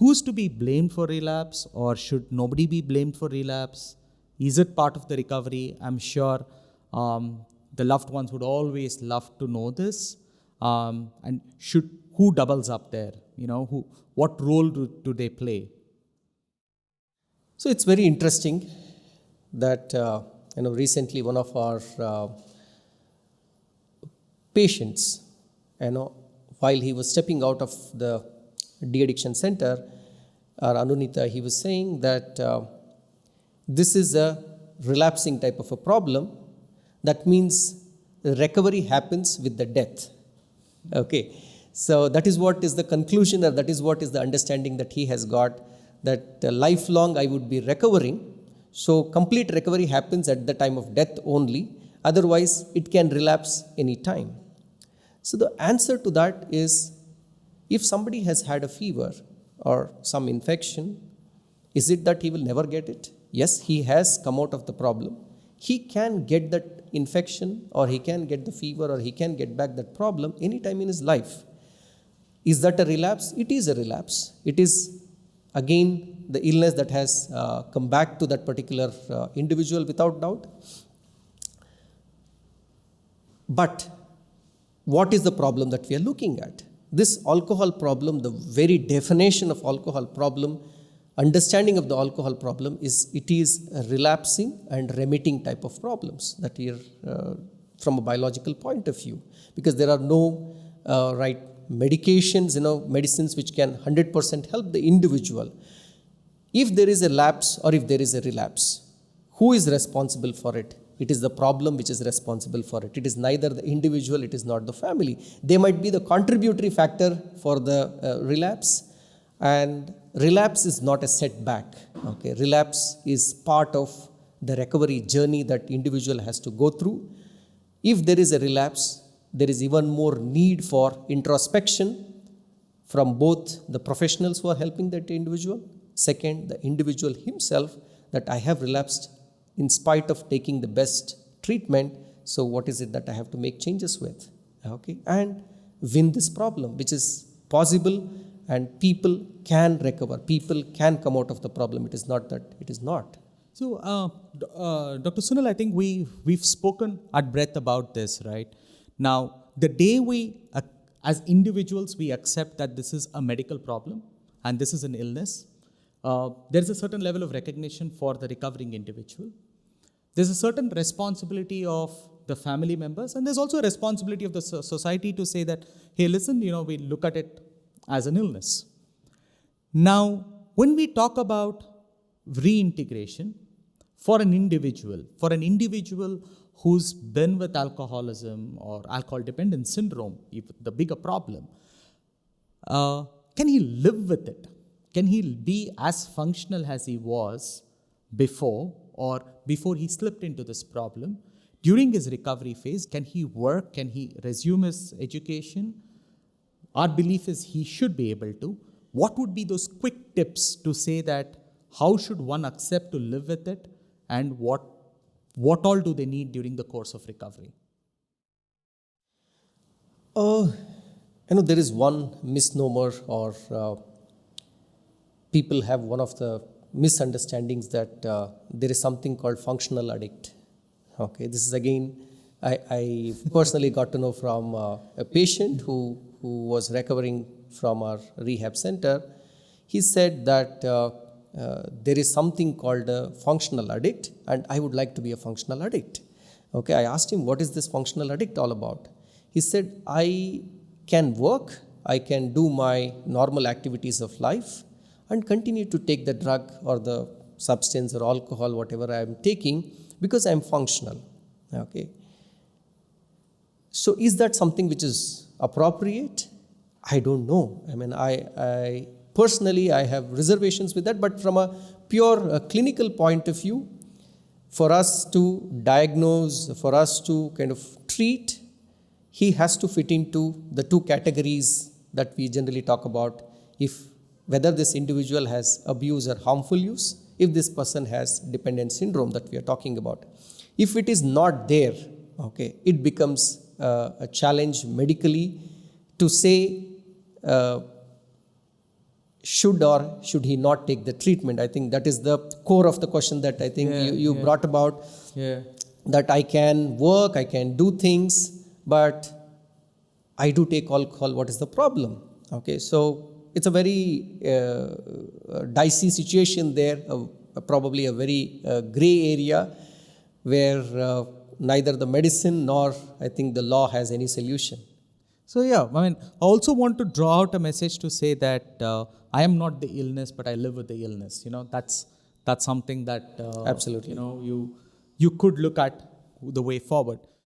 who's to be blamed for relapse, or should nobody be blamed for relapse? Is it part of the recovery? I'm sure the loved ones would always love to know this. And who doubles up there? What role do they play? So it's very interesting that recently one of our patients, while he was stepping out of the de-addiction center, Anunita, he was saying that this is a relapsing type of a problem. That means recovery happens with the death. Okay, so that is what is the conclusion, or that is what is the understanding that he has got, that lifelong I would be recovering. So complete recovery happens at the time of death only. Otherwise, it can relapse any time. So the answer to that is, if somebody has had a fever or some infection, is it that he will never get it? Yes, he has come out of the problem. He can get that infection, or he can get the fever, or he can get back that problem anytime in his life. Is that a relapse? It is a relapse. It is again the illness that has come back to that particular individual without doubt. But what is the problem that we are looking at? This alcohol problem, the very definition of alcohol problem, understanding of the alcohol problem is, it is a relapsing and remitting type of problems that we are from a biological point of view, because there are no right medications, medicines which can 100% help the individual. If there is a lapse or if there is a relapse, who is responsible for it? It is the problem which is responsible for it. It is neither the individual, it is not the family. They might be the contributory factor for the relapse, and relapse is not a setback. Okay, relapse is part of the recovery journey that individual has to go through. If there is a relapse, there is even more need for introspection from both the professionals who are helping that individual. Second, the individual himself, that I have relapsed in spite of taking the best treatment. So what is it that I have to make changes with? Okay, and win this problem, which is possible, and people can recover. People can come out of the problem. It is not that it is not. So, Dr. Sunil, I think we've spoken at breadth about this, right? Now, the day we, as individuals, we accept that this is a medical problem and this is an illness, there's a certain level of recognition for the recovering individual. There's a certain responsibility of the family members, and there's also a responsibility of the society to say that, hey, listen, we look at it as an illness. Now, when we talk about reintegration for an individual who's been with alcoholism or alcohol dependence syndrome, the bigger problem, can he live with it? Can he be as functional as he was before, or before he slipped into this problem? During his recovery phase, can he work? Can he resume his education? Our belief is he should be able to. What would be those quick tips to say that how should one accept to live with it, and what all do they need during the course of recovery? There is one misnomer, or people have one of the misunderstandings that there is something called functional addict. Okay, this is again, I personally got to know from a patient who was recovering from our rehab center. He said that there is something called a functional addict, and I would like to be a functional addict. Okay, I asked him, what is this functional addict all about? He said, I can work, I can do my normal activities of life, and continue to take the drug or the substance or alcohol, whatever I am taking, because I am functional. Okay. So is that something which is appropriate? I don't know. I mean, I personally, I have reservations with that, but from a pure clinical point of view, for us to diagnose, for us to kind of treat, he has to fit into the two categories that we generally talk about. Whether this individual has abuse or harmful use, if this person has dependence syndrome that we are talking about. If it is not there, okay, it becomes a challenge medically to say should or should he not take the treatment? I think that is the core of the question that I think you brought about. Yeah. That I can work, I can do things, but I do take alcohol. What is the problem? Okay, so it's a very dicey situation there, probably a very gray area where neither the medicine nor I think the law has any solution. So yeah, I mean, I also want to draw out a message to say that I am not the illness, but I live with the illness. You know, that's something that Absolutely. you know you could look at the way forward.